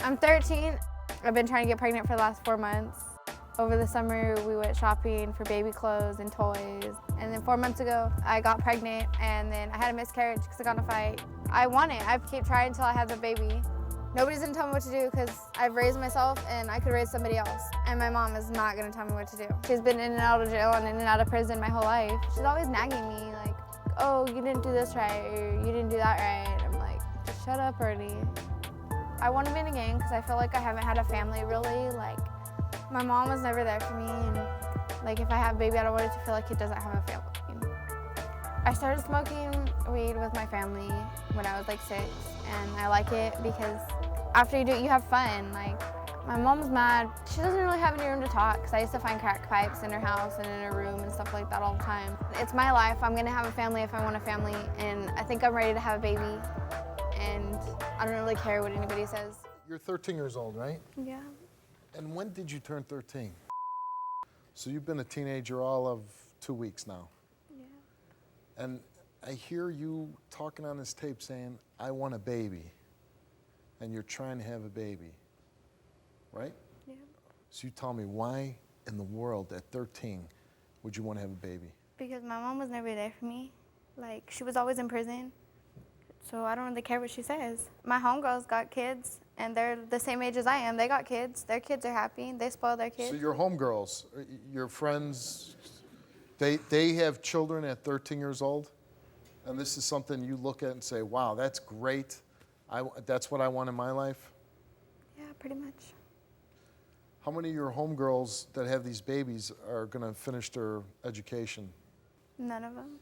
I'm 13. I've been trying to get pregnant for the last 4 months. Over the summer, we went shopping for baby clothes and toys. And then 4 months ago, I got pregnant, and then I had a miscarriage because I got in a fight. I want it. I keep trying until I have the baby. Nobody's gonna tell me what to do because I've raised myself and I could raise somebody else. And my mom is not gonna tell me what to do. She's been in and out of jail and in and out of prison my whole life. She's always nagging me like, oh, you didn't do this right, or you didn't do that right. I'm like, just shut up, Ernie. I want to be in a gang because I feel like I haven't had a family really. Like, my mom was never there for me, and like if I have a baby, I don't want it to feel like it doesn't have a family. I started smoking weed with my family when I was like 6, and I like it because after you do it, you have fun. Like, my mom's mad. She doesn't really have any room to talk because I used to find crack pipes in her house and in her room and stuff like that all the time. It's my life. I'm gonna have a family if I want a family, and I think I'm ready to have a baby, and I don't really care what anybody says. You're 13 years old, right? Yeah. And when did you turn 13? So you've been a teenager all of 2 weeks now. Yeah. And I hear you talking on this tape saying, I want a baby. And you're trying to have a baby, right? Yeah. So you tell me, why in the world at 13 would you want to have a baby? Because my mom was never there for me. Like, she was always in prison. So I don't really care what she says. My homegirls got kids, and they're the same age as I am. They got kids. Their kids are happy. They spoil their kids. So your homegirls, your friends, they have children at 13 years old? And this is something you look at and say, wow, that's great. That's what I want in my life? Yeah, pretty much. How many of your homegirls that have these babies are going to finish their education? None of them.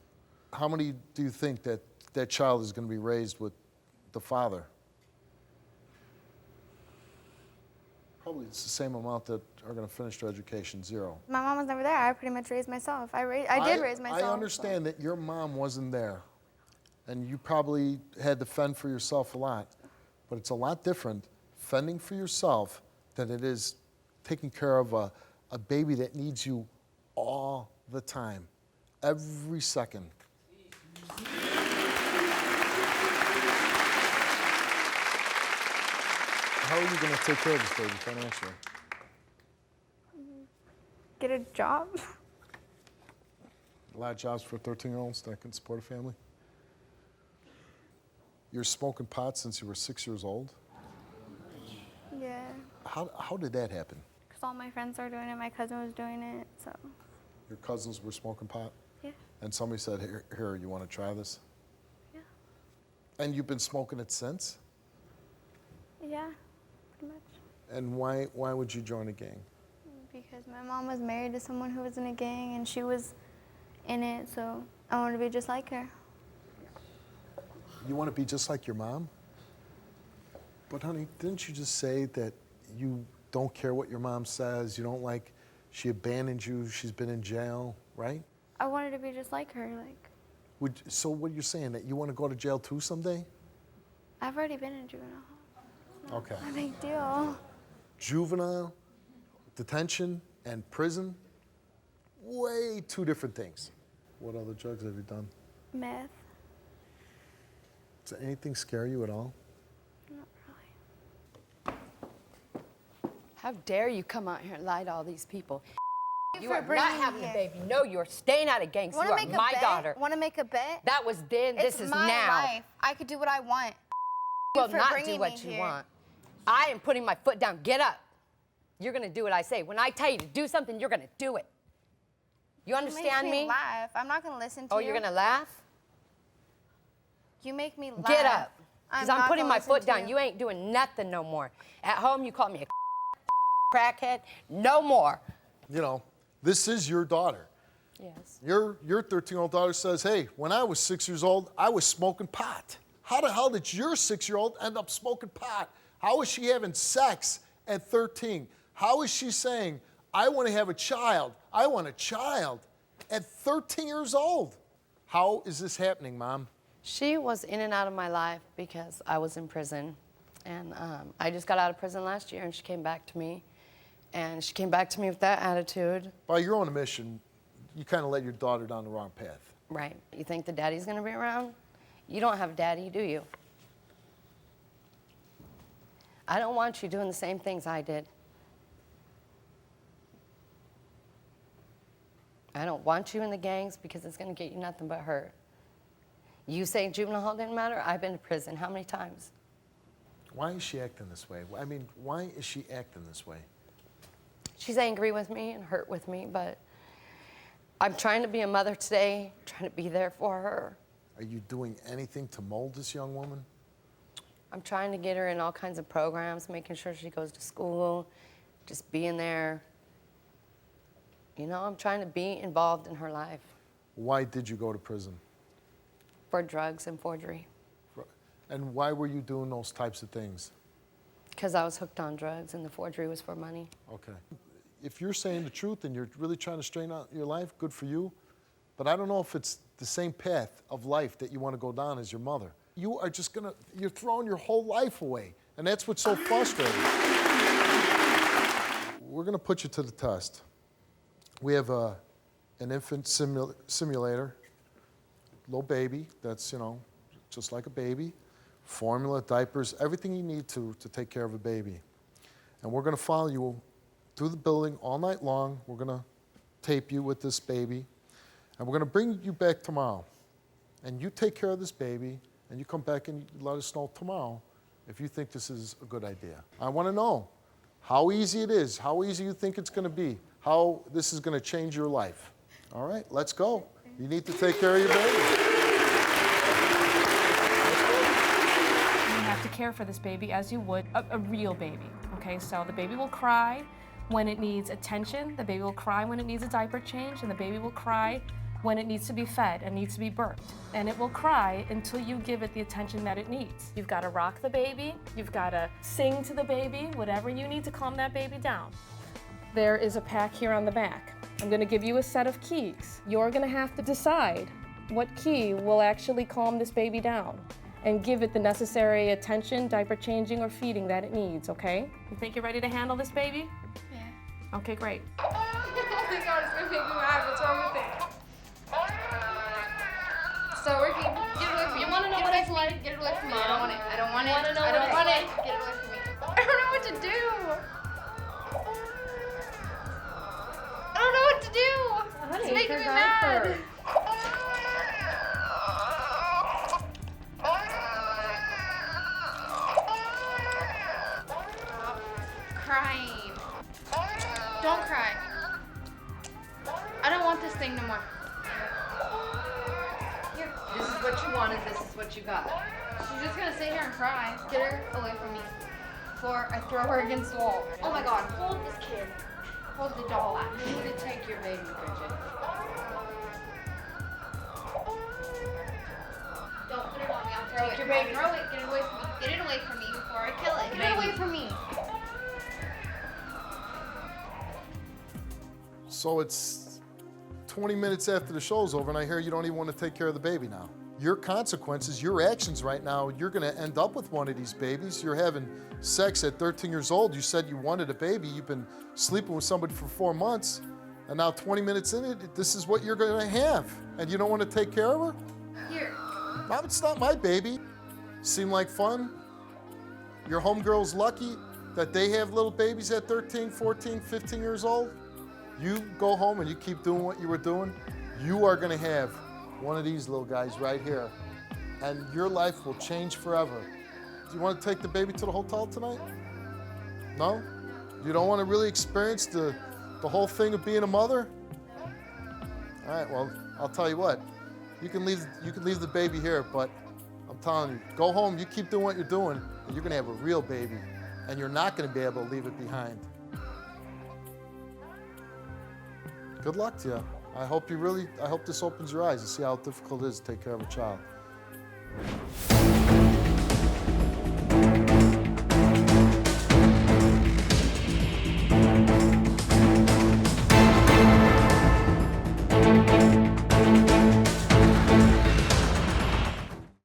How many do you think that child is going to be raised with the father? Probably it's the same amount that are going to finish their education, 0. My mom was never there. I pretty much raised myself. I did raise myself. I understand that your mom wasn't there, and you probably had to fend for yourself a lot, but it's a lot different fending for yourself than it is taking care of a baby that needs you all the time, every second. How are you going to take care of this baby financially? Get a job. A lot of jobs for 13-year-olds that can support a family. You're smoking pot since you were 6 years old? Yeah. How did that happen? Because all my friends are doing it. My cousin was doing it, so. Your cousins were smoking pot? Yeah. And somebody said, here, you want to try this? Yeah. And you've been smoking it since? Yeah, pretty much. And why would you join a gang? Because my mom was married to someone who was in a gang, and she was in it, so I wanted to be just like her. You want to be just like your mom? But honey, didn't you just say that you don't care what your mom says, you don't like, she abandoned you, she's been in jail, right? I wanted to be just like her, like. So what you're saying, that you want to go to jail too someday? I've already been in juvenile. Okay. Not a big deal. Juvenile, detention, and prison, way two different things. What other drugs have you done? Meth. Does anything scare you at all? Not really. How dare you come out here and lie to all these people? You for are not bringing me having here. a baby. No, you're staying out of gangs. You are my daughter. Want to make a bet? That was then, this is my now. life. I could do what I want. You will for not bringing do what me you here. want. I am putting my foot down. Get up. You're going to do what I say. When I tell you to do something, you're going to do it. You understand It makes me? me laugh. I'm not going to listen to you. Oh, you're going to laugh? You make me laugh. Get up. Because I'm not putting gonna my listen foot to down. You ain't doing nothing no more. At home, you call me a crackhead. No more. You know, this is your daughter. Yes. Your 13-year-old daughter says, hey, when I was 6 years old, I was smoking pot. How the hell did your 6-year-old end up smoking pot? How is she having sex at 13? How is she saying, I want to have a child? I want a child at 13 years old. How is this happening, Mom? She was in and out of my life because I was in prison. And I just got out of prison last year, and she came back to me. And she came back to me with that attitude. By your own admission, you kind of led your daughter down the wrong path. Right. You think the daddy's going to be around? You don't have a daddy, do you? I don't want you doing the same things I did. I don't want you in the gangs because it's going to get you nothing but hurt. You say juvenile hall didn't matter? I've been to prison. How many times? Why is she acting this way? I mean, why is she acting this way? She's angry with me and hurt with me, but I'm trying to be a mother today, trying to be there for her. Are you doing anything to mold this young woman? I'm trying to get her in all kinds of programs, making sure she goes to school, just being there. You know, I'm trying to be involved in her life. Why did you go to prison? For drugs and forgery. And why were you doing those types of things? Because I was hooked on drugs and the forgery was for money. Okay. If you're saying the truth and you're really trying to straighten out your life, good for you. But I don't know if it's the same path of life that you want to go down as your mother. You are just gonna, you're throwing your whole life away. And that's what's so frustrating. We're gonna put you to the test. We have an infant simulator, little baby that's, you know, just like a baby, formula, diapers, everything you need to take care of a baby. And we're gonna follow you through the building all night long. We're gonna tape you with this baby. And we're gonna bring you back tomorrow. And you take care of this baby, and you come back and let us know tomorrow if you think this is a good idea. I wanna know how easy it is, how easy you think it's gonna be, how this is gonna change your life. All right, let's go. You need to take care of your baby. You have to care for this baby as you would a real baby, okay? So the baby will cry when it needs attention, the baby will cry when it needs a diaper change, and the baby will cry when it needs to be fed and needs to be burped. And it will cry until you give it the attention that it needs. You've got to rock the baby, you've got to sing to the baby, whatever you need to calm that baby down. There is a pack here on the back. I'm going to give you a set of keys. You're going to have to decide what key will actually calm this baby down and give it the necessary attention, diaper changing, or feeding that it needs, okay? You think you're ready to handle this baby? Yeah. Okay, great. Oh my God, it's gonna make me mad. What's wrong with it? So working. Get it away from me. You want to know what it's like? Get it away from me. I don't want it. I don't want it. I don't want it. Get it away from me. I don't know what to do. I don't know what to do. Honey, It's making me mad. Stop crying. Don't cry. I don't want this thing no more. Here. This is what you wanted, this is what you got. She's just gonna sit here and cry. Get her away from me before I throw her against the wall. Oh my God, hold this kid. Hold the doll out. You need to take your baby, Bridget. Don't put it on me, I'll throw it. Take your baby. I'll throw it, get it away from me. Get it away from me before I kill it. Get it away from me. So it's 20 minutes after the show's over and I hear you don't even want to take care of the baby now. Your consequences, your actions right now, you're gonna end up with one of these babies. You're having sex at 13 years old. You said you wanted a baby. You've been sleeping with somebody for 4 months. And now 20 minutes in it, this is what you're gonna have. And you don't want to take care of her? Here. Mom, it's not my baby. Seem like fun? Your homegirl's lucky that they have little babies at 13, 14, 15 years old. You go home and you keep doing what you were doing, you are gonna have one of these little guys right here, and your life will change forever. Do you want to take the baby to the hotel tonight? No? You don't want to really experience the whole thing of being a mother? All right, well, I'll tell you what. You can leave the baby here, but I'm telling you, go home, you keep doing what you're doing, and you're gonna have a real baby, and you're not gonna be able to leave it behind. Good luck to you. I hope this opens your eyes to see how difficult it is to take care of a child.